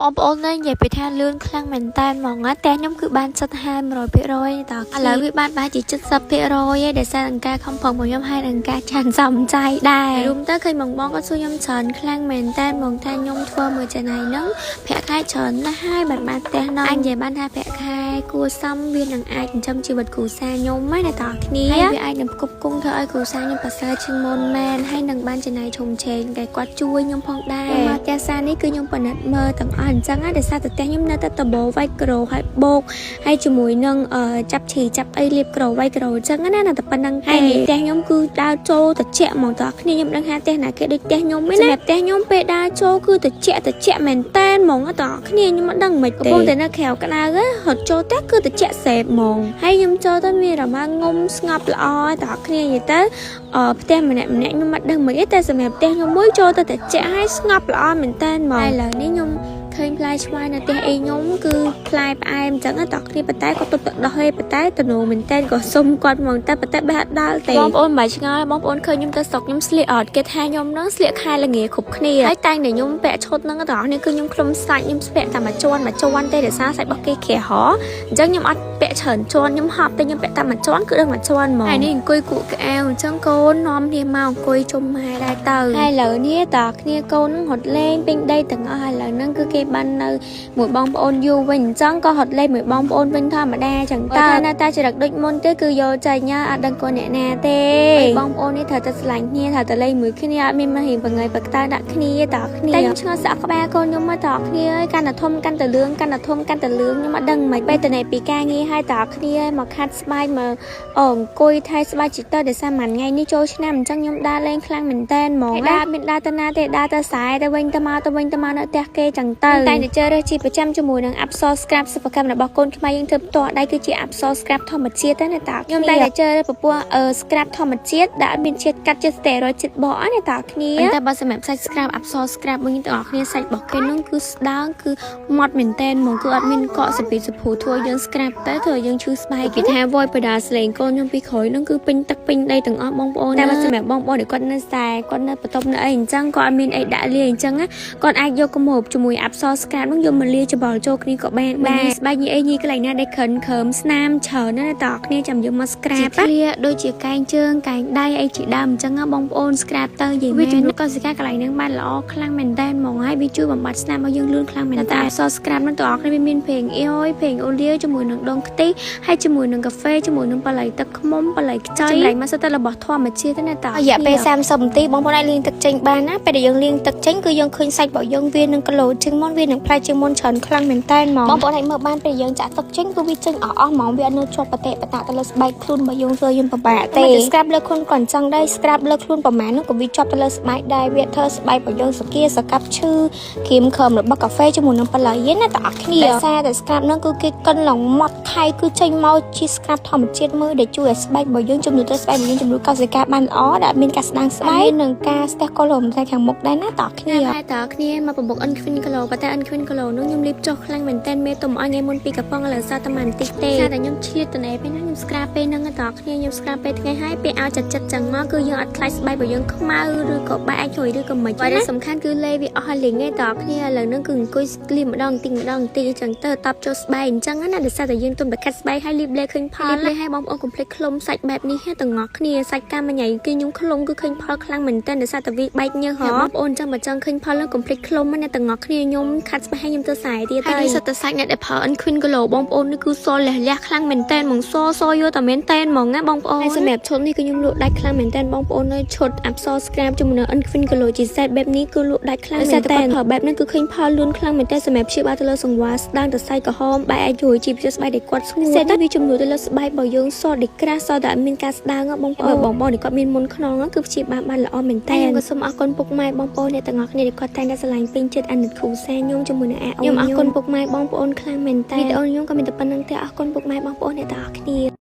បងប្អូននិយាយពីថាលឿនខ្លាំងមែនតើហ្មងណាតែខ្ញុំគឺបានសិត50% 100%តើឥឡូវវាបានបែរជា70%ហើយដែលសារអង្ការខំប្រឹងរបស់ខ្ញុំហើយអង្ការចាន់សំចៃដែររួមទៅឃើញបងក៏សួរខ្ញុំច្រើនខ្លាំងមែនតើហ្មងថាខ្ញុំធ្វើមួយចេណៃហ្នឹងប្រាក់ខែច្រើនណាស់ហើយបានផ្ទះនោះអញនិយាយបានថាប្រាក់ខែគួរសមវានឹងអាចចិញ្ចឹមជីវិតគ្រួសារខ្ញុំហ្នឹងណាតើគ្នាហើយវាអាចនឹងផ្គប់ផ្គង់ធ្វើឲ្យគ្រួសារខ្ញុំប្រសើរជាងមុនមែនហើយនឹងបានចំណាយធំធេងតែគាត់ជួយខ្ញុំផងដែរមកផ្ទះសារនេះគឺខ្ញុំពិនិត្យមើលទាំងអស់អញ្ចឹងណាដោយសារតែផ្ទះខ្ញុំនៅតែដបវាយក្រូហើយបោកហើយជាមួយនឹងចាប់ឈីចាប់អីលាបក្រូវាយក្រូអញ្ចឹងណាតែប៉ុណ្្នឹងហើយផ្ទះខ្ញុំគឺដើរចូលត្រជាក់ហ្មងតើគ្នាខ្ញុំដឹងថាផ្ទះណាគេដូចផ្ទះខ្ញុំទេណាសម្រាប់ផ្ទះខ្ញុំពេលដើរចូលគឺត្រជាក់មែនតែនហ្មងតើគ្នាខ្ញុំមិនដឹងមិនកំពុងតែនៅក្រៅក្តៅហត់ចូលផ្ទះគឺត្រជាក់សេបហ្មងហើយខ្ញុំចូលទៅមានអារម្មណ៍ងុំស្ងប់ល្អតើគ្នានិយាយទៅផ្ទះម្នាក់ខ្ញុំមិនដឹងមិនទេតែសម្រាប់ផ្ទះខ្ញុំមួយចូលទៅត្រជាក់ហើយស្ងប់ល្អមែនតែនហ្មងហើយឥឡូវនេះខ្ញុំឃើញផ្លែឆ្វាយនៅផ្ទះអីខ្ញុំគឺផ្លែផ្អែមអញ្ចឹងតើគ្នាប៉ុន្តែគាត់ទុកទៅដោះឯប៉ុន្តែទំនោរមែនតើក៏សុំគាត់ហ្មងតែប៉ុន្តែបែរដល់ទេបងប្អូនមិនឆ្ងល់បងប្អូនឃើញខ្ញុំទៅស្រុកខ្ញុំស្លៀកអត់គេថាខ្ញុំនឹងស្លៀកខែល្ងាគ្រប់គ្នាហើយតែងតែខ្ញុំពាក់ឈុតហ្នឹងតើនេះគឺខ្ញុំខ្លុំសាច់ខ្ញុំស្ពាក់តែមួយជាន់ទេដោយសារសាច់របស់គេក្រាហអញ្ចឹងខ្ញុំអត់ពាក់ច្រើនជាន់ខ្ញុំហប់តែខ្ញុំពាក់តែមួយជាន់គឺដឹងមួយជាន់ហ្មងហើយនេះអង្គុយគក់ក្អែវអញ្ចឹងកូននាំគ្នាមកអង្គុយជុំម៉ែដែរទៅហើយឥឡូវនេះតើគ្នាកូននឹងរត់លេងពេញដីទាំងអស់ឥឡូវហ្នឹងគឺគេបាននៅមួយបងប្អូនយូរវិញអញ្ចឹងក៏ហត់លេងមួយបងប្អូនវិញធម្មតាអញ្ចឹងតើនៅតែចរិតដូចមុនទេគឺយកចាញ់អត់ដឹងកូនអ្នកណាទេបងប្អូននេះត្រូវតែស្រឡាញ់គ្នាត្រូវតែលេងមួយគ្នាអត់មានមករៀងបង្ងាយបកតើដាក់គ្នាតើគ្នាតែខ្ញុំឆ្ងល់សាក់ក្បាលកូនខ្ញុំមកតើគ្នាអើយកាន់តែធំកាន់តែលឿងកាន់តែធំកាន់តែលឿងខ្ញុំអត់ដឹងមិនពេលទៅពីការងារហើយតើគ្នាមកខាត់ស្បែកមកអង្គុយថៃស្បែកជីទៅដោយសារមួយថ្ងៃនេះចូលឆ្នាំអញ្ចឹងខ្ញុំដើរលេងខ្លាំងមែនតែនហ្មងដើរមានដើរទៅណាទេដើរទៅខ្សែទៅវិញទៅមកនៅផ្ទះគេចឹងទៅតែទៅជើរើសជីប្រចាំជាមួយនឹង Absol Scrap សិប្បកម្មរបស់កូនខ្មែរយើងធ្វើផ្ទាល់ដៃគឺជា Absol Scrap ធម្មជាតិណាតាខ្ញុំតែជើពពោះScrap ធម្មជាតិដែលមានជាតិកាត់ជាតិ steroid ជាតិបកណាតាគ្នាតែបើសម្រាប់សាច់ Scrap Absol Scrap វិញទាំងអស់គ្នាសាច់របស់គេនោះគឺស្ដើងគឺម៉ត់មែនតែនហ្មងគឺអត់មានកកសពីសភូធ្វើយើង Scrap ទៅធ្វើយើងឈឺស្បែកគេថា Void បដាស្លេងកូនខ្ញុំពីក្រោយនោះគឺពេញទឹកពេញដីទាំងអស់បងប្អូនតែបើសម្រាប់បងប្អូនដែលគាត់នៅខ្សែគាត់នៅបន្ទប់នៅអីអញ្ចឹងគាត់អត់មានអីដាក់លាអញ្ចឹងគាត់អាចយកកម្របជាមួយ Absol Scrap នោះយកមកលាច្បល់ចូលគ្នាក៏បានដែរស្បែកញីអីញីកន្លែងណាដែលខើមស្នាមច្រើនណាតើគ្នាចាំយកមក Scrap វាដូចជាកែងជើងកែងដៃអីជាដើមអញ្ចឹងបងប្អូន Scrap ទៅនិយាយមែនវាជំនួសកសិកាកន្លែងហ្នឹងបានល្អខ្លាំងមែនតែនហ្មងហើយវាជួយបំបត្តិស្នាមឲ្យយើងលឿនខ្លាំងមែនតែ Absol Scrap ហ្នឹងតើគ្នាវាមានប្រេងអ៊ីអុយប្រេងអូលីវជាមួយនឹងដងខ្ទិះហើយជាមួយនឹងកាហ្វេជាមួយនឹងបល័យទឹកឃ្មុំបល័យខ្ចីចម្លែកមកសិតតែរបស់ធម្មជាតិណាតើរយៈពេល30នាទីបងប្អូនអាចលាងទឹកចេញបានណាពេលដែលយើងលាងទឹកចេញគឺយើងឃើញសាច់របស់យើងវានឹងគីឡូជាងមុនវានឹងផ្លែជាងមុនច្រើនខ្លាំងមែនតែនហ្មងបងប្អូនអាចមើលបានពេលយើងចាក់ទឹកចេញគឺវាចេញអស់ហ្មងវាអត់នៅជាប់បតេបតាទៅលើស្បែកខ្លួនរបស់យើងធ្វើយើងពិបាកទេ Scrap លើខ្លួនក៏អញ្ចឹងដែរ Scrap លើខ្លួនប្រហែលនោះក៏វាជាប់ទៅលើស្បែកដែរវាធ្វើស្បែករបស់យើងសកាសកាប់ឈឺគ្រីមខើមរបស់កាហ្វេជាមួយនឹងបល័យណាតើអស់គ្នាដោយសារតែ Scrap នោះគឺគេកិនឡើងម៉ត់ខៃគឺចេញមកជា Scrap ធម្មជាតិមើលដែលជួយឲ្យស្បែករបស់យើងជំនួសទៅស្បែករបស់យើងជំនួសកសិកាបានល្អដែលមានការស្ដាងស្បែកនិងការស្ទះកូឡូតែខាងមុខដែរណាតើគ្នាតែតើគ្នាមកប្របុក Unquin Glow ប៉ុន្តែ Unquin Glow នោះខ្ញុំលាបចុះខ្លាំងមែនតែនមេទុំអញថ្ងៃមុនពីកំប៉ុងឥឡូវសតតែបន្តិចទេតែខ្ញុំឈៀតតណែពេលហ្នឹងខ្ញុំ Scrap ពេលហ្នឹងតើគ្នាខ្ញុំ Scrap ពេលថ្ងៃហើយពេលឲ្យចិត្តចឹងមកគឺយើងអត់ខ្លាចស្បែករបស់យើងខ្មៅឬក៏បែកជ្រុយឬក៏មិនហើយដែលសំខាន់គឺលេវាអស់លេងឯតើគ្នាឥឡូវហ្នឹងគឺអង្គុយលាបម្ដងតិចអញ្ចឹងទៅតបចូលស្បែកអញ្ចឹងណាដោយសារតែយើងទុំតែកាត់ស្បែកហើយលាបលេឃើញផលលេឲ្យបងប្អូនកុំភ្លេចខ្លុំសាច់បែបនេះទាំងអស់គ្នាសាច់កាមញ៉ៃគឺខ្ញុំខ្លុំគឺឃើញផលខ្លាំងមែនតើដោយសារតែវាបែកញើសបងប្អូនចឹងមកចឹងឃើញផលហ្នឹងកុំភ្លេចខ្លុំណាទាំងអស់គ្នាខ្ញុំខាត់ស្បែកឲ្យខ្ញុំទៅខ្សែទៀតហើយសិតតែសាច់អ្នកដែលផល Unquin Glow បងប្អូននេះគឺសលះខ្លាំងមែនតើហ្មងសយកតែមែនតើហ្មងណាបងប្អូនហើយសម្រាប់ឈុតនេះគឺខ្ញុំលក់ដាច់ខ្លាំងមែនតើបងប្អូននៅឈុត Absol Scrap ជាមួយនឹង Unquin Glow ជាសេតបែបនេះគឺលក់ដាច់ខ្លាំងមែនតើផលបែបនេះគឺឃើញផលលឿនខ្លាំងមែនតើសម្រាប់ព្យាបាលទៅលើសង្វារស្ដាងទៅសាច់ក្រហមបែកអាចជួយជីវជាតិស្បែកដែលគាត់ស្ងួតសេតតែវាជំនួសទៅលើស្បែករបស់យើងសដេក្រាស់សតែមានការស្ដាងបងប្អូននេះគាត់មានមុនខ្នងគឺព្យាបាលបានល្អមែនតើខ្ញុំក៏សូមអរគុណពុកម៉ែបងប្អូនអ្នកទាំងអស់គ្នាដែលគាត់តែងតែស្រឡាញ់ពេញចិត្តអាណិតគ្រូសាខ្ញុំជាមួយនឹងខ្ញុំអរគុណពុកម៉ែបងប្អូនខ្លាំងមែនតើវីដេអូខ្ញុំក៏មានតែប៉ុណ្្នឹងទេអរគុណពុកម៉ែបងប្អូនអ្នកទាំងអស់គ្នា